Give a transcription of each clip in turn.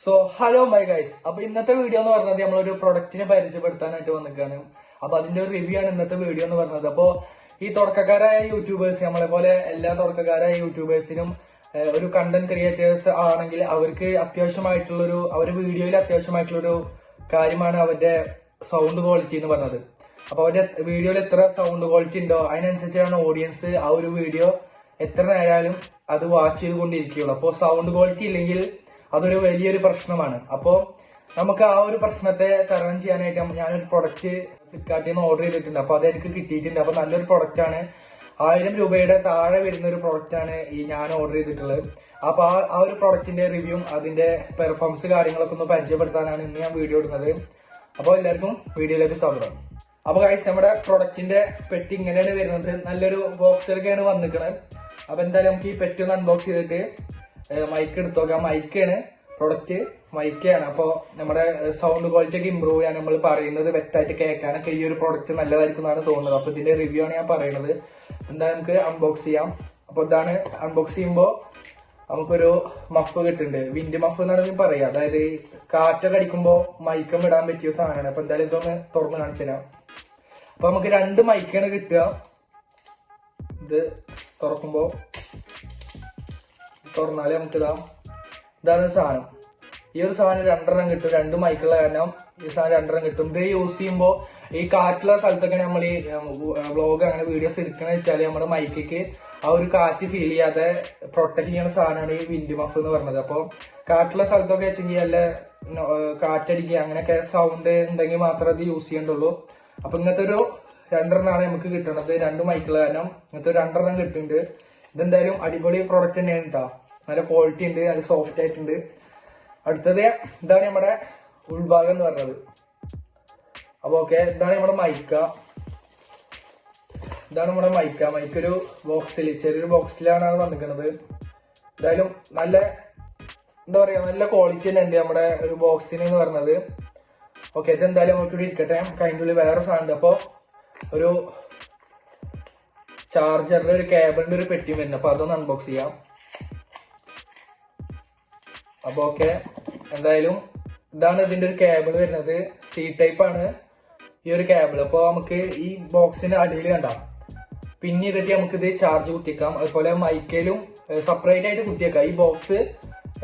So hello my guys. അപ്പൊ ഇന്നത്തെ video എന്ന് പറഞ്ഞത് നമ്മളൊരു പ്രൊഡക്റ്റിനെ പരിചയപ്പെടുത്താനായിട്ട് വന്നിക്കാണ്. അപ്പൊ അതിന്റെ ഒരു റിവ്യൂ ആണ് ഇന്നത്തെ വീഡിയോ എന്ന് പറഞ്ഞത്. അപ്പോ ഈ തുടക്കക്കാരായ യൂട്യൂബേഴ്സ്, നമ്മളെ പോലെ എല്ലാ തുടക്കക്കാരായ യൂട്യൂബേഴ്സിനും ഒരു കണ്ടന്റ് ക്രിയേറ്റേഴ്സ് ആണെങ്കിൽ അവർക്ക് അത്യാവശ്യമായിട്ടുള്ളൊരു അവരുടെ വീഡിയോയിൽ അത്യാവശ്യമായിട്ടുള്ളൊരു കാര്യമാണ് അവരുടെ സൗണ്ട് ക്വാളിറ്റി എന്ന് പറഞ്ഞത്. അപ്പൊ അവരുടെ വീഡിയോയിൽ എത്ര സൗണ്ട് ക്വാളിറ്റി ഉണ്ടോ അതിനനുസരിച്ചാണ് ഓഡിയൻസ് ആ ഒരു വീഡിയോ എത്ര നേരമായാലും അത് വാച്ച് ചെയ്തുകൊണ്ടിരിക്കുകയുള്ളൂ. അപ്പോൾ സൗണ്ട് ക്വാളിറ്റി ഇല്ലെങ്കിൽ അതൊരു വലിയൊരു പ്രശ്നമാണ്. അപ്പോൾ നമുക്ക് ആ ഒരു പ്രശ്നത്തെ തരണം ചെയ്യാനായിട്ട് ഞാനൊരു പ്രൊഡക്റ്റ് ഫ്ലിപ്കാർട്ടിൽ നിന്ന് ഓർഡർ ചെയ്തിട്ടുണ്ട്. അപ്പോൾ അത് എനിക്ക് കിട്ടിയിട്ടുണ്ട്. അപ്പോൾ നല്ലൊരു പ്രൊഡക്റ്റ് ആണ്. 1000 രൂപയുടെ താഴെ വരുന്ന ഒരു പ്രൊഡക്റ്റ് ആണ് ഈ ഞാൻ ഓർഡർ ചെയ്തിട്ടുള്ളത്. അപ്പോൾ ആ ഒരു പ്രൊഡക്റ്റിന്റെ റിവ്യൂ, അതിന്റെ പെർഫോമൻസ് കാര്യങ്ങളൊക്കെ ഒന്ന് പരിചയപ്പെടുത്താനാണ് ഇന്ന് ഞാൻ വീഡിയോ ഇടുന്നത്. അപ്പോൾ എല്ലാവർക്കും വീഡിയോയിലേക്ക് സ്വാഗതം. അപ്പോൾ ഗൈസ്, നമ്മുടെ പ്രൊഡക്റ്റിന്റെ പെട്ടി ഇങ്ങനെയാണ് വരുന്നത്. നല്ലൊരു ബോക്സിലൊക്കെയാണ് വന്നിരിക്കുന്നത്. അപ്പോൾ എന്തായാലും നമുക്ക് ഈ പെട്ടി ഒന്ന് അൺബോക്സ് ചെയ്തിട്ട് മൈക്ക് എടുത്ത് നോക്കാം. മൈക്കാണ് പ്രൊഡക്റ്റ്, മൈക്കാണ്. അപ്പോൾ നമ്മുടെ സൗണ്ട് ക്വാളിറ്റി ഒക്കെ ഇമ്പ്രൂവ് ചെയ്യാൻ, നമ്മൾ പറയുന്നത് വ്യക്തമായിട്ട് കേൾക്കാനൊക്കെ ഈ ഒരു പ്രൊഡക്റ്റ് നല്ലതായിരിക്കും എന്നാണ് തോന്നുന്നത്. അപ്പോൾ ഇതിന്റെ റിവ്യൂ ആണ് ഞാൻ പറയുന്നത്. എന്തായാലും നമുക്ക് അൺബോക്സ് ചെയ്യാം. അപ്പോൾ ഇതാണ് അൺബോക്സ് ചെയ്യുമ്പോൾ നമുക്കൊരു മഫ് കിട്ടുന്നുണ്ട്. വിൻഡ് മഫ് എന്നാണ് പറയുക. അതായത് കാറ്റൊക്കെ അടിക്കുമ്പോൾ മൈക്കം ഇടാൻ പറ്റിയ സാധനമാണ്. അപ്പോൾ എന്തായാലും ഇതൊന്ന് തുറന്ന് കാണിച്ചു തരാം. അപ്പൊ നമുക്ക് 2 മൈക്കാണ് കിട്ടുക. ഇത് തുറക്കുമ്പോൾ തുറന്നാല് നമുക്ക് ഇതാണ് സാധനം. ഈ ഒരു സാധനം 2 കിട്ടും. 2 മൈക്കുള്ള കാരണം ഈ സാധനം 2 കിട്ടും. ഇത് യൂസ് ചെയ്യുമ്പോൾ ഈ കാറ്റുള്ള സ്ഥലത്തൊക്കെ നമ്മൾ ഈ വ്ളോഗ് അങ്ങനെ വീഡിയോസ് എടുക്കണമെന്ന് വെച്ചാൽ നമ്മുടെ മൈക്കിക്ക് ആ ഒരു കാറ്റ് ഫീൽ ചെയ്യാതെ പ്രൊട്ടക്ട് ചെയ്യുന്ന സാധനമാണ് ഈ വിൻഡ് മഫ് എന്ന് പറഞ്ഞത്. അപ്പോൾ കാറ്റുള്ള സ്ഥലത്തൊക്കെ വെച്ചെങ്കിൽ നല്ല കാറ്റടിക്കുക അങ്ങനെയൊക്കെ സൗണ്ട് ഉണ്ടെങ്കിൽ മാത്രമേ അത് യൂസ് ചെയ്യേണ്ടുള്ളൂ. അപ്പൊ ഇങ്ങനത്തെ ഒരു 2 നമുക്ക് കിട്ടണത്. 2 മൈക്കുള്ള കാരണം ഇങ്ങനത്തെ 2 കിട്ടുന്നുണ്ട്. ഇതെന്തായാലും അടിപൊളി പ്രോഡക്റ്റ് തന്നെയാണ് കേട്ടോ. നല്ല ക്വാളിറ്റി ഉണ്ട്, നല്ല സോഫ്റ്റ് ആയിട്ടുണ്ട്. അടുത്തത് ഇതാണ് നമ്മുടെ ഉൾഭാഗം എന്ന് പറഞ്ഞത്. അപ്പൊ ഓക്കെ, ഇതാണ് നമ്മുടെ മൈക്ക. ഇതാണ് നമ്മുടെ മൈക്കൊരു ബോക്സിൽ, ചെറിയൊരു ബോക്സിലാണ് വന്നിരിക്കുന്നത്. എന്തായാലും നല്ല എന്താ പറയാ, നല്ല ക്വാളിറ്റി തന്നെ ഉണ്ട് നമ്മുടെ ഒരു ബോക്സിന് എന്ന് പറഞ്ഞത്. ഓക്കെ, ഇതെന്തായാലും നമുക്ക് ഇവിടെ ഇരിക്കട്ടെ. അതിൻ്റെ ഉള്ളിൽ വേറെ സാധനം. അപ്പൊ ഒരു ചാർജറിന്റെ ഒരു കേബിളിന്റെ ഒരു പെട്ടി വരുന്നത്. അപ്പൊ അതൊന്ന് അൺബോക്സ് ചെയ്യാം. അപ്പൊ ഓക്കെ, എന്തായാലും ഇതാണ് ഇതിന്റെ ഒരു കേബിൾ വരുന്നത്. സി ടൈപ്പ് ആണ് ഈ ഒരു കേബിൾ. അപ്പൊ നമുക്ക് ഈ ബോക്സിന്റെ അടിയിൽ കണ്ട പിന്നെ ചെയ്തിട്ട് നമുക്ക് ഇത് ചാർജ് കുത്തിക്കാം. അതുപോലെ മൈക്കയിലും സെപ്പറേറ്റ് ആയിട്ട് കുത്തിയേക്കാം. ഈ ബോക്സ്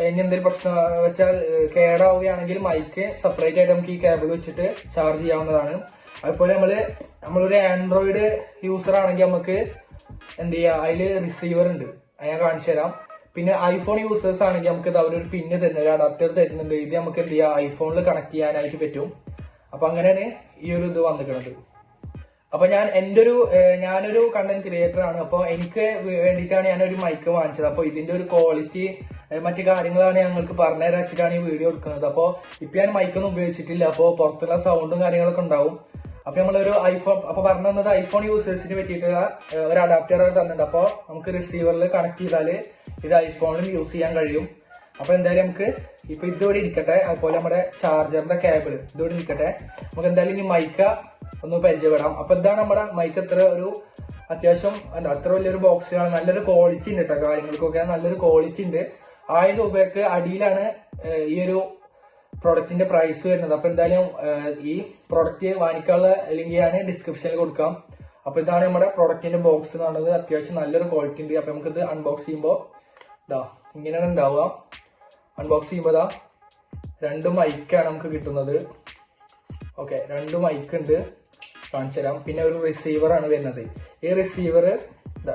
ഇനി എന്തെങ്കിലും പ്രശ്നം വെച്ചാൽ കേടാവുകയാണെങ്കിൽ മൈക്ക് സെപ്പറേറ്റ് ആയിട്ട് നമുക്ക് ഈ കേബിൾ വെച്ചിട്ട് ചാർജ് ചെയ്യാവുന്നതാണ്. അതുപോലെ നമ്മളൊരു ആൻഡ്രോയിഡ് യൂസർ ആണെങ്കിൽ നമുക്ക് എന്ത് ചെയ്യാം, അതില് റിസീവർ ഉണ്ട്, ഞാൻ കാണിച്ചു തരാം. പിന്നെ ഐഫോൺ യൂസേഴ്സ് ആണെങ്കിൽ നമുക്ക് ഇത് അവരൊരു പിന്ന് തരുന്നുണ്ട്, ഒരു അഡാപ്റ്റർ തരുന്നുണ്ട്. ഇത് നമുക്ക് എന്ത് ചെയ്യാം, ഐഫോണിൽ കണക്ട് ചെയ്യാനായിട്ട് പറ്റും. അപ്പൊ അങ്ങനെയാണ് ഈ ഒരു ഇത് വന്നിരിക്കുന്നത്. അപ്പൊ ഞാനൊരു കണ്ടന്റ് ക്രിയേറ്റർ ആണ്. അപ്പൊ എനിക്ക് വേണ്ടിയിട്ടാണ് ഞാനൊരു മൈക്ക് വാങ്ങിച്ചത്. അപ്പൊ ഇതിന്റെ ഒരു ക്വാളിറ്റി മറ്റു കാര്യങ്ങളാണ് ഞങ്ങൾക്ക് പറഞ്ഞുതരാൻ വെച്ചിട്ടാണ് ഈ വീഡിയോ എടുക്കുന്നത്. അപ്പോൾ ഇപ്പൊ ഞാൻ മൈക്കൊന്നും ഉപയോഗിച്ചിട്ടില്ല. അപ്പോൾ പുറത്തുള്ള സൗണ്ടും കാര്യങ്ങളൊക്കെ ഉണ്ടാവും. അപ്പൊ നമ്മളൊരു ഐഫോൺ പറഞ്ഞു തന്നത് ഐഫോൺ യൂസേഴ്സിന് പറ്റിയിട്ടുള്ള ഒരു അഡാപ്റ്റർ തന്നിട്ടുണ്ട്. അപ്പോൾ നമുക്ക് റിസീവറിൽ കണക്ട് ചെയ്താല് ഇത് ഐഫോണിലും യൂസ് ചെയ്യാൻ കഴിയും. അപ്പൊ എന്തായാലും നമുക്ക് ഇപ്പൊ ഇതോടെ ഇരിക്കട്ടെ. അതുപോലെ നമ്മുടെ ചാർജറിന്റെ കേബിൾ ഇതോടെ ഇരിക്കട്ടെ. നമുക്ക് എന്തായാലും ഇനി മൈക്ക ഒന്ന് പരിചയപ്പെടാം. അപ്പൊ ഇതാണ് നമ്മുടെ മൈക്ക്. അത്യാവശ്യം അത്ര വലിയൊരു ബോക്സിലാണ്. നല്ലൊരു ക്വാളിറ്റി ഉണ്ട് കേട്ടോ. കാര്യങ്ങൾക്കൊക്കെ നല്ലൊരു ക്വാളിറ്റി ഉണ്ട്. 1000 രൂപയ്ക്ക് അടിയിലാണ് ഈ ഒരു പ്രൊഡക്റ്റിന്റെ പ്രൈസ് വരുന്നത്. അപ്പൊ എന്തായാലും ഈ പ്രൊഡക്റ്റ് വാങ്ങിക്കാനുള്ള ലിങ്ക് ഞാൻ ഡിസ്ക്രിപ്ഷനിൽ കൊടുക്കാം. അപ്പൊ ഇതാണ് നമ്മുടെ പ്രൊഡക്റ്റിന്റെ ബോക്സ് എന്ന് പറയുന്നത്. അത്യാവശ്യം നല്ലൊരു ക്വാളിറ്റി ഉണ്ട്. അപ്പൊ നമുക്കിത് അൺബോക്സ് ചെയ്യുമ്പോൾ ഇങ്ങനെയാണ് ഉണ്ടാവുക. അൺബോക്സ് ചെയ്യുമ്പോൾ 2 മൈക്കാണ് നമുക്ക് കിട്ടുന്നത്. ഓക്കെ, 2 മൈക്ക് ഉണ്ട്, കാണിച്ചു തരാം. പിന്നെ ഒരു റിസീവർ ആണ് വരുന്നത്. ഈ റിസീവർ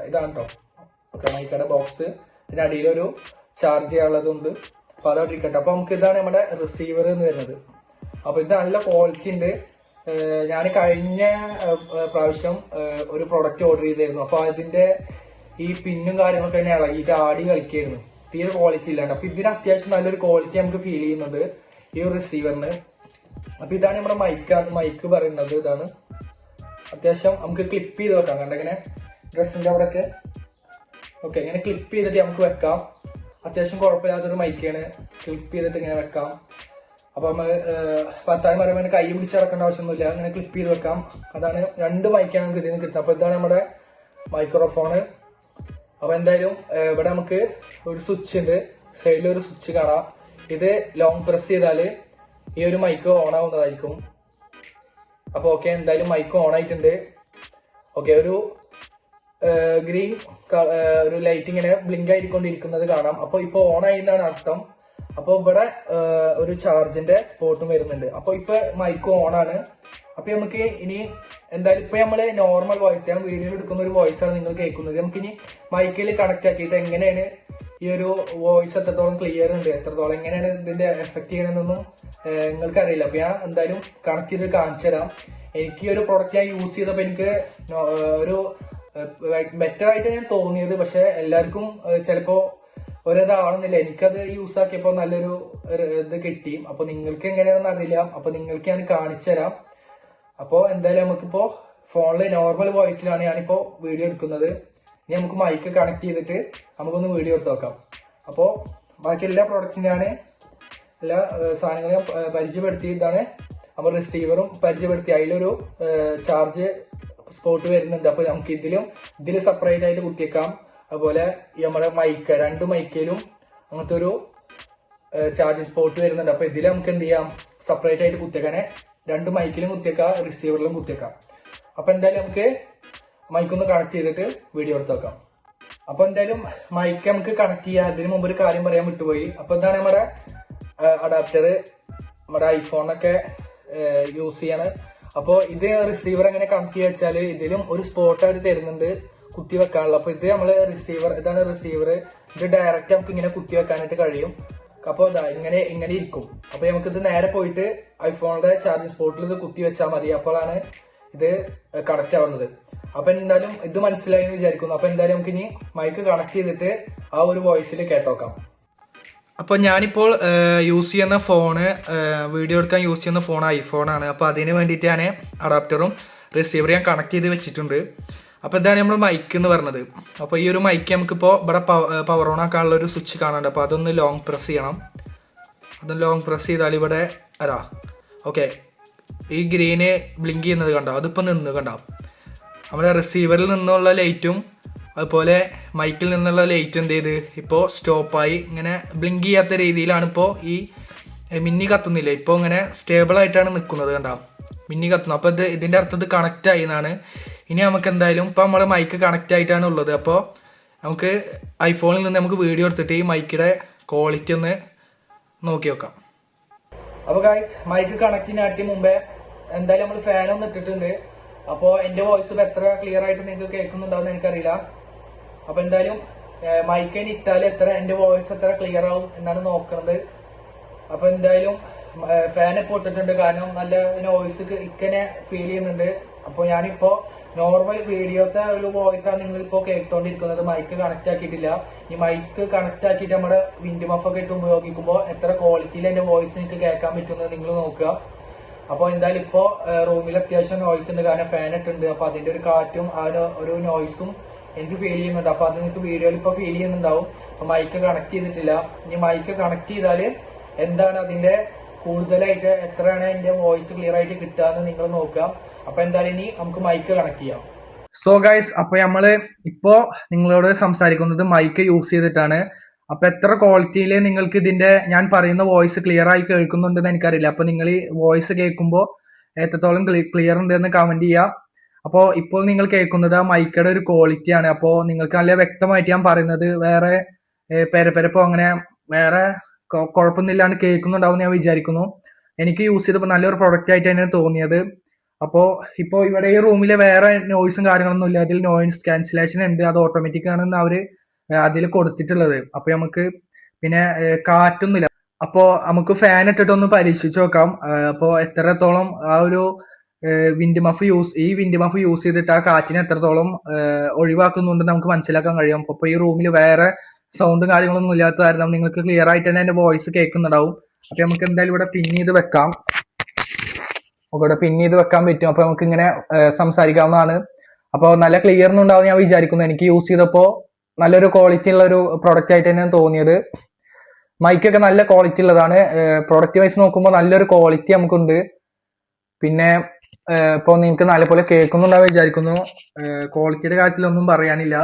ഇതാണ് കേട്ടോ. ഓക്കെ, മൈക്കയുടെ ബോക്സ്. പിന്നെ അടിയിലൊരു ചാർജ് ചെയ്യാനുള്ളതുണ്ട്. അപ്പൊ അതോടെ ഇരിക്കട്ടെ. അപ്പൊ നമുക്ക് ഇതാണ് നമ്മുടെ റിസീവർ എന്ന് വരുന്നത്. അപ്പൊ ഇത് നല്ല ക്വാളിറ്റി ഉണ്ട്. ഞാൻ കഴിഞ്ഞ പ്രാവശ്യം ഒരു പ്രൊഡക്റ്റ് ഓർഡർ ചെയ്തായിരുന്നു. അപ്പൊ അതിന്റെ ഈ പിന്നും കാര്യങ്ങളൊക്കെ തന്നെ ഇളകിയിട്ട് ആടി കളിക്കായിരുന്നു. തീരെ ക്വാളിറ്റി ഇല്ലാണ്ട്. അപ്പൊ ഇതിന് അത്യാവശ്യം നല്ലൊരു ക്വാളിറ്റി നമുക്ക് ഫീൽ ചെയ്യുന്നുണ്ട് ഈ ഒരു റിസീവറിന്. അപ്പൊ ഇതാണ് നമ്മുടെ മൈക്ക് പറയുന്നത്. ഇതാണ് അത്യാവശ്യം നമുക്ക് ക്ലിപ്പ് ചെയ്ത് വെക്കാം. കണ്ടിങ്ങനെ ഡ്രസ്സിന്റെ അവിടെയൊക്കെ ഓക്കെ, ഇങ്ങനെ ക്ലിപ്പ് ചെയ്തിട്ട് നമുക്ക് വെക്കാം. അത്യാവശ്യം കുഴപ്പമില്ലാത്തൊരു മൈക്കാണ്. ക്ലിപ്പ് ചെയ്തിട്ട് ഇങ്ങനെ വെക്കാം. അപ്പൊ നമ്മൾ വർത്താനം പറയുമ്പോൾ കൈ പിടിച്ച് നടക്കേണ്ട ആവശ്യമൊന്നുമില്ല. അങ്ങനെ ക്ലിപ്പ് ചെയ്ത് വെക്കാം. അതാണ് 2 മൈക്കാണ് നമുക്ക് ഇതിൽ നിന്ന് കിട്ടുന്നത്. അപ്പൊ ഇതാണ് നമ്മുടെ മൈക്രോഫോണ്. അപ്പൊ എന്തായാലും ഇവിടെ നമുക്ക് ഒരു സ്വിച്ച് ഉണ്ട്. സൈഡിൽ ഒരു സ്വിച്ച് കാണാം. ഇത് ലോങ് പ്രസ് ചെയ്താൽ ഈ ഒരു മൈക്ക് ഓൺ ആവുന്നതായിരിക്കും. അപ്പോൾ ഓക്കെ, എന്തായാലും മൈക്ക് ഓൺ ആയിട്ടുണ്ട്. ഓക്കെ, ഒരു ഗ്രീൻ ഒരു ലൈറ്റ് ഇങ്ങനെ ബ്ലിങ്ക് ആയിക്കൊണ്ടിരിക്കുന്നത് കാണാം. അപ്പോൾ ഇപ്പോൾ ഓൺ ആയി എന്നാണ് അർത്ഥം. അപ്പോൾ ഇവിടെ ഒരു ചാർജിന്റെ സ്പോട്ടും വരുന്നുണ്ട്. അപ്പോൾ ഇപ്പൊ മൈക്ക് ഓൺ ആണ്. അപ്പൊ നമുക്ക് ഇനി എന്തായാലും ഇപ്പൊ നമ്മള് നോർമൽ വോയിസ്, ഞാൻ വീഡിയോയിൽ എടുക്കുന്ന ഒരു വോയിസ് ആണ് നിങ്ങൾ കേൾക്കുന്നത്. നമുക്കിനി മൈക്കിൽ കണക്ട് ആക്കിയിട്ട് എങ്ങനെയാണ് ഈ ഒരു വോയിസ് എത്രത്തോളം ക്ലിയർ ഉണ്ട്, എത്രത്തോളം എങ്ങനെയാണ് ഇതിന്റെ എഫക്ട് ചെയ്യണമെന്നൊന്നും നിങ്ങൾക്ക് അറിയില്ല. അപ്പൊ ഞാൻ എന്തായാലും കണക്ട് ചെയ്ത് കാണിച്ചു തരാം. എനിക്ക് ഈ ഒരു പ്രൊഡക്റ്റ് ഞാൻ യൂസ് ചെയ്തപ്പോൾ എനിക്ക് ഒരു ബെറ്റർ ആയിട്ട് ഞാൻ തോന്നിയത്. പക്ഷെ എല്ലാവർക്കും ചിലപ്പോ ഒരിതാവണമെന്നില്ല. എനിക്കത് യൂസ് ആക്കിയപ്പോൾ നല്ലൊരു ഇത് കിട്ടി. അപ്പൊ നിങ്ങൾക്ക് എങ്ങനെയാണെന്ന് അറിയില്ല. അപ്പൊ നിങ്ങൾക്ക് ഞാൻ കാണിച്ചു തരാം. അപ്പോൾ എന്തായാലും നമുക്കിപ്പോ ഫോണിൽ നോർമൽ വോയിസിലാണ് ഞാനിപ്പോ വീഡിയോ എടുക്കുന്നത്. ഇനി നമുക്ക് മൈക്ക് കണക്ട് ചെയ്തിട്ട് നമുക്കൊന്ന് വീഡിയോ എടുത്ത് നോക്കാം. അപ്പോൾ ബാക്കി എല്ലാ പ്രോഡക്റ്റും ഞാൻ എല്ലാ സാധനങ്ങളും പരിചയപ്പെടുത്തി. ഇതാണ് നമ്മൾ റിസീവറും പരിചയപ്പെടുത്തി. അതിലൊരു ചാർജ് സ്പോട്ട് വരുന്നുണ്ട്. അപ്പോൾ നമുക്ക് ഇതിൽ സെപ്പറേറ്റ് ആയിട്ട് കുത്തിയേക്കാം. അതുപോലെ നമ്മുടെ മൈക്ക്, രണ്ട് മൈക്കിലും അങ്ങനത്തെ ഒരു ചാർജിങ് സ്പോട്ട് വരുന്നുണ്ട്. അപ്പോൾ ഇതിൽ നമുക്ക് എന്ത് ചെയ്യാം, സെപ്പറേറ്റ് ആയിട്ട് കുത്തിയേക്കാനെ രണ്ട് മൈക്കിലും കുത്തിയേക്കാം, റിസീവറിലും കുത്തിയേക്കാം. അപ്പോൾ എന്തായാലും നമുക്ക് മൈക്കൊന്ന് കണക്ട് ചെയ്തിട്ട് വീഡിയോ എടുത്ത് വെക്കാം. അപ്പോൾ എന്തായാലും മൈക്ക് നമുക്ക് കണക്ട് ചെയ്യാം. അതിന് മുമ്പ് ഒരു കാര്യം പറയാൻ വിട്ടുപോയി. അപ്പോൾ എന്താണ് നമ്മുടെ അഡാപ്റ്റർ നമ്മുടെ ഐഫോണൊക്കെ യൂസ് ചെയ്യാണ്. അപ്പോൾ ഇത് റിസീവർ എങ്ങനെ കണക്ട് ചെയ്യുക വെച്ചാൽ ഇതിലും ഒരു സ്പോട്ട് അവർ തരുന്നുണ്ട് കുത്തി വെക്കാനുള്ള. അപ്പോൾ ഇത് നമ്മൾ റിസീവർ, ഇതാണ് റിസീവർ. ഇത് ഡയറക്റ്റ് നമുക്ക് ഇങ്ങനെ കുത്തി വെക്കാനായിട്ട് കഴിയും. അപ്പോൾ ഇതാ ഇങ്ങനെ ഇരിക്കും. അപ്പോൾ നമുക്കിത് നേരെ പോയിട്ട് ഐഫോണിന്റെ ചാർജിങ് സ്പോട്ടിൽ ഇത് കുത്തി വെച്ചാൽ മതി. അപ്പോഴാണ് ഇത് കണക്ട് ആവുന്നത്. അപ്പൊ എന്തായാലും ഇത് മനസ്സിലായി എന്ന് വിചാരിക്കുന്നു. അപ്പൊ എന്തായാലും നമുക്ക് ഇനി മൈക്ക് കണക്ട് ചെയ്തിട്ട് ആ ഒരു വോയിസിൽ കേട്ടോക്കാം. അപ്പോൾ ഞാനിപ്പോൾ യൂസ് ചെയ്യുന്ന ഫോണ്, വീഡിയോ എടുക്കാൻ യൂസ് ചെയ്യുന്ന ഫോൺ ഐഫോണാണ്. അപ്പോൾ അതിന് വേണ്ടിയിട്ട് ഞാൻ അഡാപ്റ്ററും റിസീവറും ഞാൻ കണക്ട് ചെയ്ത് വെച്ചിട്ടുണ്ട്. അപ്പോൾ ഇതാണ് നമ്മൾ മൈക്ക് എന്ന് പറഞ്ഞത്. അപ്പോൾ ഈ ഒരു മൈക്ക് നമുക്കിപ്പോൾ ഇവിടെ പവർ ഓൺ ആക്കാനുള്ള ഒരു സ്വിച്ച് കാണാനുണ്ട്. അപ്പോൾ അതൊന്ന് ലോങ് പ്രസ് ചെയ്യണം. അതൊന്ന് ലോങ് പ്രസ് ചെയ്താൽ ഇവിടെ ഓക്കെ, ഈ ഗ്രീന് ബ്ലിങ്ക് ചെയ്യുന്നത് കണ്ടോ, അതിപ്പോൾ നിന്ന് കണ്ടോ. നമ്മുടെ റിസീവറിൽ നിന്നുള്ള ലൈറ്റും അതുപോലെ മൈക്കിൽ നിന്നുള്ള ലൈറ്റും എന്ത് ചെയ്ത് ഇപ്പോൾ സ്റ്റോപ്പായി. ഇങ്ങനെ ബ്ലിങ്ക് ചെയ്യാത്ത രീതിയിലാണ് ഇപ്പോൾ ഈ മിന്നി കത്തുന്നില്ല. ഇപ്പോൾ ഇങ്ങനെ സ്റ്റേബിളായിട്ടാണ് നിൽക്കുന്നത് കണ്ടോ, മിന്നി കത്തുന്നു. അപ്പോൾ ഇതിൻ്റെ അർത്ഥം ഇത് കണക്റ്റ് ആയി എന്നാണ്. ഇനി നമുക്ക് എന്തായാലും ഇപ്പോൾ നമ്മുടെ മൈക്ക് കണക്റ്റ് ആയിട്ടാണ് ഉള്ളത്. അപ്പോൾ നമുക്ക് ഐഫോണിൽ നിന്ന് നമുക്ക് വീഡിയോ എടുത്തിട്ട് ഈ മൈക്കിയുടെ ക്വാളിറ്റി ഒന്ന് നോക്കി നോക്കാം. അപ്പോൾ ഗൈസ്, മൈക്ക് കണക്റ്റിനാട്ടി മുമ്പേ എന്തായാലും നമ്മൾ ഫാനൊന്നും ഇട്ടിട്ടുണ്ട്. അപ്പോൾ എൻ്റെ വോയിസ് ഇപ്പോൾ എത്ര ക്ലിയർ ആയിട്ട് നിങ്ങൾക്ക് കേൾക്കുന്നുണ്ടാവുമെന്ന് എനിക്കറിയില്ല. അപ്പോൾ എന്തായാലും മൈക്കിന് ഇട്ടാൽ എൻ്റെ വോയിസ് എത്ര ക്ലിയർ ആവും എന്നാണ് നോക്കുന്നത്. അപ്പോൾ എന്തായാലും ഫാൻ ഇപ്പോൾ ഇട്ടിട്ടുണ്ട്, കാരണം നല്ല നോയിസ് ഇക്കനെ ഫീൽ ചെയ്യുന്നുണ്ട്. അപ്പോൾ ഞാനിപ്പോൾ നോർമൽ വീഡിയോത്തെ ഒരു വോയിസ് ആണ് നിങ്ങളിപ്പോൾ കേട്ടോണ്ടിരിക്കുന്നത്. മൈക്ക് കണക്ട് ആക്കിയിട്ടില്ല. ഈ മൈക്ക് കണക്ട് ആക്കിയിട്ട് നമ്മുടെ വിൻഡ് മഫൊക്കെ ഇട്ട് ഉപയോഗിക്കുമ്പോൾ എത്ര ക്വാളിറ്റിയിൽ എൻ്റെ വോയിസ് നിങ്ങൾക്ക് കേൾക്കാൻ പറ്റുന്നത് നിങ്ങൾ നോക്കുക. അപ്പോൾ എന്തായാലും ഇപ്പോൾ റൂമിൽ അത്യാവശ്യം നോയ്സ് ഉണ്ട്, കാരണം ഫാൻ ഇട്ടുണ്ട്. അപ്പോൾ അതിൻ്റെ ഒരു കാറ്റും ആ ഒരു നോയ്സും എനിക്ക് ഫീൽ ചെയ്യുന്നുണ്ട്. അപ്പോൾ അത് നിങ്ങൾക്ക് വീഡിയോയിൽ ഇപ്പോൾ ഫീൽ ചെയ്യുന്നുണ്ടാവും. അപ്പോൾ മൈക്ക് കണക്ട് ചെയ്തിട്ടില്ല. ഇനി മൈക്ക് കണക്ട് ചെയ്താൽ എന്താണ് അതിൻ്റെ കൂടുതലായിട്ട് എത്രയാണ് എൻ്റെ വോയിസ് ക്ലിയർ ആയിട്ട് കിട്ടുക എന്ന് നിങ്ങൾ നോക്കുക. അപ്പോൾ എന്തായാലും ഇനി നമുക്ക് മൈക്ക് കണക്ട് ചെയ്യാം. സോ ഗൈസ്, അപ്പോൾ നമ്മൾ ഇപ്പോൾ നിങ്ങളോട് സംസാരിക്കുന്നത് മൈക്ക് യൂസ് ചെയ്തിട്ടാണ്. അപ്പൊ എത്ര ക്വാളിറ്റിയിൽ നിങ്ങൾക്ക് ഇതിന്റെ ഞാൻ പറയുന്ന വോയിസ് ക്ലിയർ ആയി കേൾക്കുന്നുണ്ടെന്ന് എനിക്കറിയില്ല. അപ്പൊ നിങ്ങൾ ഈ വോയിസ് കേൾക്കുമ്പോൾ എത്രത്തോളം ക്ലിയർ ഉണ്ട് എന്ന് കമന്റ് ചെയ്യാം. അപ്പോൾ ഇപ്പോൾ നിങ്ങൾ കേൾക്കുന്നത് ആ മൈക്കയുടെ ഒരു ക്വാളിറ്റി ആണ്. അപ്പോൾ നിങ്ങൾക്ക് നല്ല വ്യക്തമായിട്ട് ഞാൻ പറയുന്നത് വേറെ പെരപ്പോ അങ്ങനെ വേറെ കുഴപ്പമൊന്നുമില്ലാണ്ട് കേൾക്കുന്നുണ്ടാവും ഞാൻ വിചാരിക്കുന്നു. എനിക്ക് യൂസ് ചെയ്തപ്പോൾ നല്ലൊരു പ്രൊഡക്റ്റ് ആയിട്ട് തന്നെയാണ് തോന്നിയത്. അപ്പോൾ ഇപ്പോൾ ഇവിടെ ഈ റൂമിലെ വേറെ നോയ്സും കാര്യങ്ങളൊന്നും ഇല്ല. അതിൽ നോയിസ് ക്യാൻസലേഷൻ ഉണ്ട്, അത് ഓട്ടോമാറ്റിക് ആണെന്ന് അവര് അതിൽ കൊടുത്തിട്ടുള്ളത്. അപ്പൊ നമുക്ക് പിന്നെ കാറ്റൊന്നുമില്ല. അപ്പോ നമുക്ക് ഫാൻ ഇട്ടിട്ടൊന്ന് പരീക്ഷിച്ച് നോക്കാം. അപ്പോ എത്രത്തോളം ആ ഒരു വിൻഡ് മഫ് യൂസ് ചെയ്തിട്ട് ആ കാറ്റിനെ എത്രത്തോളം ഒഴിവാക്കുന്നുണ്ടെന്ന് നമുക്ക് മനസ്സിലാക്കാൻ കഴിയും. അപ്പൊ ഈ റൂമിൽ വേറെ സൗണ്ടും കാര്യങ്ങളൊന്നും ഇല്ലാത്ത കാരണം നിങ്ങൾക്ക് ക്ലിയർ ആയിട്ട് തന്നെ എന്റെ വോയിസ് കേൾക്കുന്നുണ്ടാവും. അപ്പൊ നമുക്ക് എന്തായാലും ഇവിടെ പിൻ ചെയ്ത് വെക്കാം. ഇവിടെ പിൻ ചെയ്ത് വെക്കാൻ പറ്റും. അപ്പൊ നമുക്ക് ഇങ്ങനെ സംസാരിക്കാവുന്നതാണ്. അപ്പോൾ നല്ല ക്ലിയർ ഉണ്ടാവും ഞാൻ വിചാരിക്കുന്നു. എനിക്ക് യൂസ് ചെയ്തപ്പോ നല്ലൊരു ക്വാളിറ്റി ഉള്ള ഒരു പ്രൊഡക്റ്റ് ആയിട്ട് തന്നെയാണ് തോന്നിയത്. മൈക്കൊക്കെ നല്ല ക്വാളിറ്റി ഉള്ളതാണ്. പ്രൊഡക്റ്റ് വൈസ് നോക്കുമ്പോൾ നല്ലൊരു ക്വാളിറ്റി നമുക്കുണ്ട്. പിന്നെ ഇപ്പോൾ നിങ്ങൾക്ക് നല്ലപോലെ കേൾക്കുന്നുണ്ടാവും വിചാരിക്കുന്നു. ക്വാളിറ്റിയുടെ കാര്യത്തിലൊന്നും പറയാനില്ല.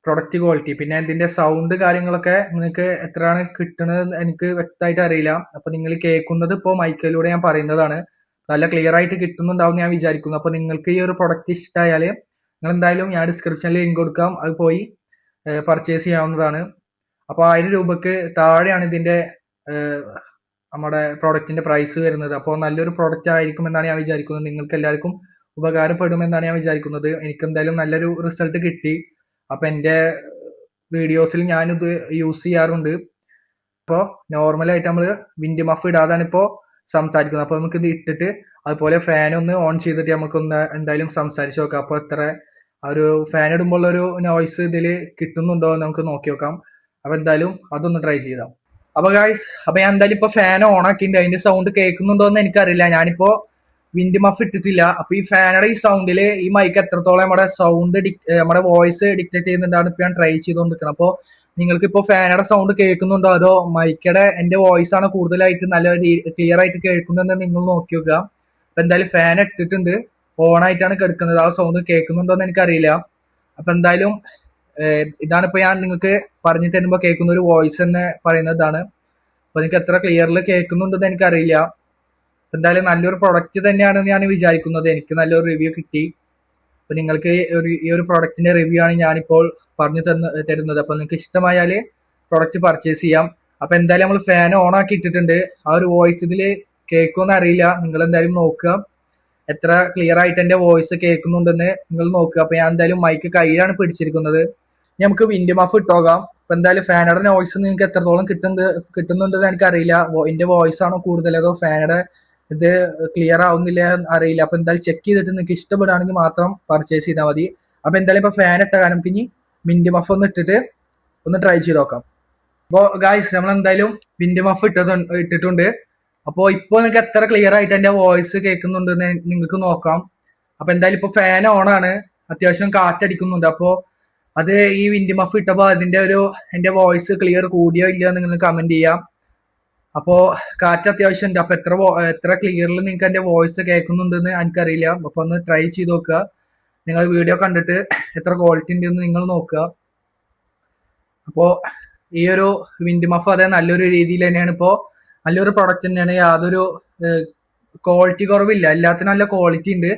Product quality. പിന്നെ ഇതിന്റെ സൗണ്ട് കാര്യങ്ങളൊക്കെ നിങ്ങൾക്ക് എത്രയാണ് കിട്ടുന്നത് എനിക്ക് വ്യക്തമായിട്ട് അറിയില്ല. അപ്പൊ നിങ്ങൾ കേൾക്കുന്നത് ഇപ്പോൾ മൈക്കിലൂടെ ഞാൻ പറയുന്നതാണ്. നല്ല ക്ലിയർ ആയിട്ട് കിട്ടുന്നുണ്ടാവും ഞാൻ വിചാരിക്കുന്നു. അപ്പൊ നിങ്ങൾക്ക് ഈ ഒരു പ്രൊഡക്റ്റ് ഇഷ്ടമായാൽ നിങ്ങൾ എന്തായാലും ഞാൻ ഡിസ്ക്രിപ്ഷനിൽ ലിങ്ക് കൊടുക്കാം, അത് പോയി പർച്ചേസ് ചെയ്യാവുന്നതാണ്. അപ്പോൾ 1000 രൂപക്ക് താഴെയാണ് ഇതിന്റെ നമ്മുടെ പ്രോഡക്റ്റിന്റെ പ്രൈസ് വരുന്നത്. അപ്പോൾ നല്ലൊരു പ്രോഡക്റ്റ് ആയിരിക്കുമെന്നാണ് ഞാൻ വിചാരിക്കുന്നത്. നിങ്ങൾക്ക് എല്ലാവർക്കും ഉപകാരപ്പെടുമെന്നാണ് ഞാൻ വിചാരിക്കുന്നത്. എനിക്ക് എന്തായാലും നല്ലൊരു റിസൾട്ട് കിട്ടി. അപ്പൊ എൻ്റെ വീഡിയോസിൽ ഞാനിത് യൂസ് ചെയ്യാറുണ്ട്. ഇപ്പോൾ നോർമലായിട്ട് നമ്മൾ വിൻഡ് മഫ് ഇടാതാണ് ഇപ്പോൾ സംസാരിക്കുന്നത്. അപ്പോൾ നമുക്ക് ഇത് ഇട്ടിട്ട് അതുപോലെ ഫാൻ ഒന്ന് ഓൺ ചെയ്തിട്ട് നമുക്കൊന്ന് എന്തായാലും സംസാരിച്ച് നോക്കാം. അപ്പോൾ എത്ര ഒരു ഫാൻ ഇടുമ്പോൾ ഒരു നോയ്സ് ഇതിൽ കിട്ടുന്നുണ്ടോ എന്ന് നമുക്ക് നോക്കി നോക്കാം. അപ്പൊ എന്തായാലും അതൊന്ന് ട്രൈ ചെയ്താം. അപ്പൊ ഗായ്സ്, അപ്പൊ ഞാൻ എന്തായാലും ഇപ്പൊ ഫാൻ ഓൺ ആക്കിയിട്ടുണ്ട്. അതിന്റെ സൗണ്ട് കേൾക്കുന്നുണ്ടോ എന്ന് എനിക്കറിയില്ല. ഞാനിപ്പോ വിൻഡ് മഫ് ഇട്ടിട്ടില്ല. അപ്പൊ ഈ ഫാനുടെ ഈ സൗണ്ടില് ഈ മൈക്ക് എത്രത്തോളം നമ്മുടെ സൗണ്ട് നമ്മുടെ വോയിസ് ഡിക്റ്റേറ്റ് ചെയ്യുന്നുണ്ടാണ് ഇപ്പൊ ഞാൻ ട്രൈ ചെയ്തുകൊണ്ടിരിക്കുന്നത്. അപ്പൊ നിങ്ങൾക്ക് ഇപ്പൊ ഫാനുടെ സൗണ്ട് കേൾക്കുന്നുണ്ടോ അതോ മൈക്കയുടെ എന്റെ വോയിസ് ആണ് കൂടുതലായിട്ട് നല്ല ക്ലിയർ ആയിട്ട് കേൾക്കുന്നതെന്ന് നിങ്ങൾ നോക്കി നോക്കുക. അപ്പൊ എന്തായാലും ഫാൻ ഇട്ടിട്ടുണ്ട്, ഓൺ ആയിട്ടാണ് കിടക്കുന്നത്. ആ സൗണ്ട് കേൾക്കുന്നുണ്ടോ എന്ന് എനിക്കറിയില്ല. അപ്പൊ എന്തായാലും ഇതാണ് ഇപ്പൊ ഞാൻ നിങ്ങൾക്ക് പറഞ്ഞു തരുമ്പോ കേൾക്കുന്ന ഒരു വോയിസ് എന്ന് പറയുന്നതാണ്. അപ്പൊ നിങ്ങൾക്ക് എത്ര ക്ലിയറിൽ കേൾക്കുന്നുണ്ടെന്ന് എനിക്കറിയില്ല. എന്തായാലും നല്ലൊരു പ്രൊഡക്റ്റ് തന്നെയാണെന്ന് ഞാൻ വിചാരിക്കുന്നത്. എനിക്ക് നല്ലൊരു റിവ്യൂ കിട്ടി. അപ്പൊ നിങ്ങൾക്ക് ഈ ഒരു പ്രൊഡക്റ്റിന്റെ റിവ്യൂ ആണ് ഞാനിപ്പോൾ പറഞ്ഞു തരുന്നത്. അപ്പൊ നിങ്ങൾക്ക് ഇഷ്ടമായാൽ പ്രൊഡക്റ്റ് പർച്ചേസ് ചെയ്യാം. അപ്പൊ എന്തായാലും നമ്മൾ ഫാൻ ഓൺ ആക്കി ഇട്ടിട്ടുണ്ട്. ആ ഒരു വോയിസ് ഇതിൽ കേൾക്കുമെന്ന് അറിയില്ല. നിങ്ങൾ എന്തായാലും നോക്കുക എത്ര ക്ലിയർ ആയിട്ട് എന്റെ വോയിസ് കേൾക്കുന്നുണ്ടെന്ന് നിങ്ങൾ നോക്കുക. അപ്പൊ ഞാൻ എന്തായാലും മൈക്ക് കയ്യിലാണ് പിടിച്ചിരിക്കുന്നത്. നമുക്ക് വിൻഡ് മഫ് ഇട്ടോകാം. അപ്പൊ എന്തായാലും ഫാനുടെ നോയ്സ് നിങ്ങൾക്ക് എത്രത്തോളം കിട്ടുന്നുണ്ടെന്ന് എനിക്കറിയില്ല. എന്റെ വോയിസ് ആണോ കൂടുതൽ അതോ ഫാനുടെ ഇത് ക്ലിയർ ആവുന്നില്ല അറിയില്ല. അപ്പൊ എന്തായാലും ചെക്ക് ചെയ്തിട്ട് നിങ്ങൾക്ക് ഇഷ്ടപ്പെടുകയാണെങ്കിൽ മാത്രം പർച്ചേസ് ചെയ്താൽ മതി. അപ്പൊ എന്തായാലും ഇപ്പൊ ഫാൻ ഇട്ട കാരണം ഇനി വിൻഡ് മഫ് ഒന്ന് ഇട്ടിട്ട് ഒന്ന് ട്രൈ ചെയ്ത് നോക്കാം. അപ്പോൾ ഗായ്സ്, നമ്മൾ എന്തായാലും വിൻഡ് മഫ് ഇട്ടിട്ടുണ്ട്. അപ്പോൾ ഇപ്പോൾ നിങ്ങൾക്ക് എത്ര ക്ലിയർ ആയിട്ട് എന്റെ വോയിസ് കേൾക്കുന്നുണ്ടെന്ന് നിങ്ങൾക്ക് നോക്കാം. അപ്പൊ എന്തായാലും ഇപ്പൊ ഫാൻ ഓൺ ആണ്, അത്യാവശ്യം കാറ്റടിക്കുന്നുണ്ട്. അപ്പോൾ അത് ഈ വിൻഡ് മഫ് ഇട്ടപ്പോൾ അതിന്റെ എന്റെ വോയിസ് ക്ലിയർ കൂടിയോ ഇല്ലയോ നിങ്ങൾ കമന്റ് ചെയ്യാം. അപ്പോ കാറ്റ് അത്യാവശ്യം ഉണ്ട്. അപ്പൊ എത്ര ക്ലിയറിൽ നിങ്ങൾക്ക് എന്റെ വോയിസ് കേൾക്കുന്നുണ്ടെന്ന് എനിക്കറിയില്ല. അപ്പൊ ഒന്ന് ട്രൈ ചെയ്ത് നോക്കുക. നിങ്ങൾ വീഡിയോ കണ്ടിട്ട് എത്ര ക്വാളിറ്റി ഉണ്ടെന്ന് നിങ്ങൾ നോക്കുക. അപ്പോ ഈ ഒരു വിൻഡ് മഫ് അതെ നല്ലൊരു രീതിയിൽ തന്നെയാണ്. ഇപ്പോ നല്ലൊരു പ്രൊഡക്റ്റ് തന്നെയാണ്. യാതൊരു ക്വാളിറ്റി കുറവില്ല, എല്ലാത്തിനും നല്ല ക്വാളിറ്റി ഉണ്ട്.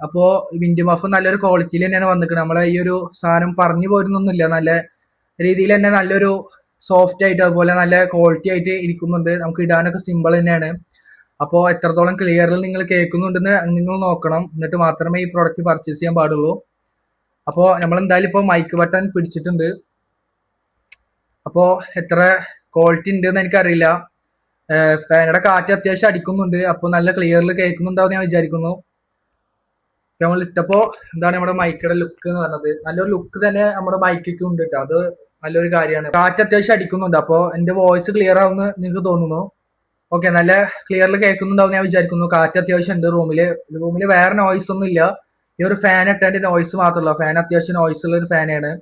അപ്പോ വിൻഡ് മഫ് നല്ലൊരു ക്വാളിറ്റിയിൽ തന്നെയാണ് വന്നിരിക്കുന്നത്. നമ്മളെ ഈ ഒരു സാധനം പറഞ്ഞു പോരുന്നൊന്നുമില്ല, നല്ല രീതിയിൽ തന്നെ നല്ലൊരു സോഫ്റ്റ് ആയിട്ട് അതുപോലെ നല്ല ക്വാളിറ്റി ആയിട്ട് ഇരിക്കുന്നുണ്ട്. നമുക്ക് ഇടാനൊക്കെ സിമ്പിൾ തന്നെയാണ്. അപ്പോൾ എത്രത്തോളം ക്ലിയറിൽ നിങ്ങൾ കേൾക്കുന്നുണ്ടെന്ന് നിങ്ങൾ നോക്കണം. എന്നിട്ട് മാത്രമേ ഈ പ്രോഡക്റ്റ് പർച്ചേസ് ചെയ്യാൻ പാടുള്ളൂ. അപ്പോൾ നമ്മൾ എന്തായാലും ഇപ്പോൾ മൈക്ക് ബട്ടൺ പിടിച്ചിട്ടുണ്ട്. അപ്പോൾ എത്ര ക്വാളിറ്റി ഉണ്ടെന്ന് എനിക്കറിയില്ല. ഫാനുടെ കാറ്റ് അത്യാവശ്യം അടിക്കുന്നുണ്ട്. അപ്പോൾ നല്ല ക്ലിയറിൽ കേൾക്കുന്നുണ്ടാവും ഞാൻ വിചാരിക്കുന്നു. നമ്മൾ ഇട്ടപ്പോ എന്താണ് നമ്മുടെ മൈക്കയുടെ ലുക്ക് എന്ന് പറഞ്ഞത്, നല്ലൊരു ലുക്ക് തന്നെ നമ്മുടെ മൈക്കൊക്കെ ഉണ്ട് കേട്ടോ. അത് നല്ലൊരു കാര്യമാണ്. കാറ്റ് അത്യാവശ്യം അടിക്കുന്നുണ്ട്. അപ്പോൾ എന്റെ വോയിസ് ക്ലിയർ ആവുമെന്ന് നിങ്ങൾക്ക് തോന്നുന്നു? ഓക്കെ, നല്ല ക്ലിയറിൽ കേൾക്കുന്നുണ്ടാവും ഞാൻ വിചാരിക്കുന്നു. കാറ്റ് അത്യാവശ്യം ഉണ്ട്. റൂമില് വേറെ നോയ്സ് ഒന്നും ഇല്ല. ഈ ഒരു ഫാൻ ഇട്ടതിന്റെ നോയ്സ് മാത്രമല്ല. ഫാൻ അത്യാവശ്യം നോയ്സ് ഉള്ള ഒരു ഫാനാണ്.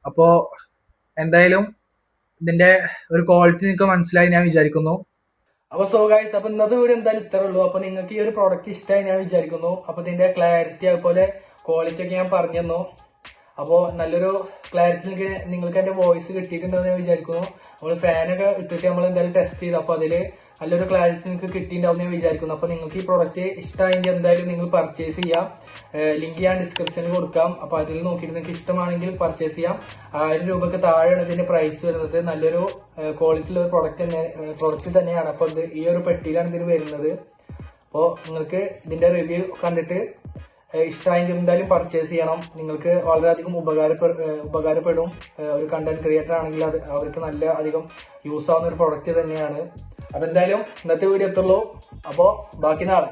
അപ്പോ എന്തായാലും ഇതിന്റെ ഒരു ക്വാളിറ്റി നിങ്ങൾക്ക് മനസ്സിലായി ഞാൻ വിചാരിക്കുന്നു. അപ്പൊ സോ ഗൈസ്, അപ്പൊ ഇന്നത്തെ വീഡിയോ എന്തായാലും ഇത്രേ ഉള്ളൂ. അപ്പൊ നിങ്ങൾക്ക് ഈ ഒരു പ്രോഡക്റ്റ് ഇഷ്ടമായി ഞാൻ വിചാരിക്കുന്നു. അപ്പൊ ഇതിന്റെ ക്ലാരിറ്റി അതുപോലെ ക്വാളിറ്റി ഒക്കെ ഞാൻ പറഞ്ഞു തന്നു. അപ്പോൾ നല്ലൊരു ക്ലാരിറ്റി നിങ്ങൾക്ക് എന്റെ വോയിസ് കിട്ടിയിട്ടുണ്ടെന്ന് ഞാൻ വിചാരിക്കുന്നു. നമ്മൾ ഫാനൊക്കെ ഇട്ടിട്ട് നമ്മൾ എന്തായാലും ടെസ്റ്റ് ചെയ്തു. അപ്പോൾ അതിൽ നല്ലൊരു ക്ലാരിറ്റി നിങ്ങൾക്ക് കിട്ടിയിട്ടുണ്ടാവും ഞാൻ വിചാരിക്കുന്നു. അപ്പോൾ നിങ്ങൾക്ക് ഈ പ്രോഡക്റ്റ് ഇഷ്ടമായെങ്കിൽ എന്തായാലും നിങ്ങൾ പർച്ചേസ് ചെയ്യാം. ലിങ്ക് ഞാൻ ഡിസ്ക്രിപ്ഷനിൽ കൊടുക്കാം. അപ്പോൾ അതിൽ നോക്കിയിട്ട് നിങ്ങൾക്ക് ഇഷ്ടമാണെങ്കിൽ പർച്ചേസ് ചെയ്യാം. 1000 രൂപക്ക് താഴെയാണ് ഇതിന്റെ പ്രൈസ് വരുന്നത്. നല്ലൊരു ക്വാളിറ്റി ഉള്ള ഒരു പ്രോഡക്റ്റ് തന്നെയാണ്. അപ്പോൾ ഇത് ഈ ഒരു പെട്ടിയിലാണ് ഇതിന് വരുന്നത്. അപ്പോൾ നിങ്ങൾക്ക് ഇതിന്റെ റിവ്യൂ കണ്ടിട്ട് ഇഷ്ടമായെങ്കിൽ എന്തായാലും പർച്ചേസ് ചെയ്യണം. നിങ്ങൾക്ക് വളരെയധികം ഉപകാരപ്പെടും. ഒരു കണ്ടന്റ് ക്രിയേറ്റർ ആണെങ്കിൽ അത് അവർക്ക് നല്ല അധികം യൂസ് ആവുന്ന ഒരു പ്രൊഡക്റ്റ് തന്നെയാണ്. അപ്പൊ എന്തായാലും ഇന്നത്തെ വീഡിയോ എത്തുള്ളൂ. അപ്പോൾ ബാക്കി നാളെ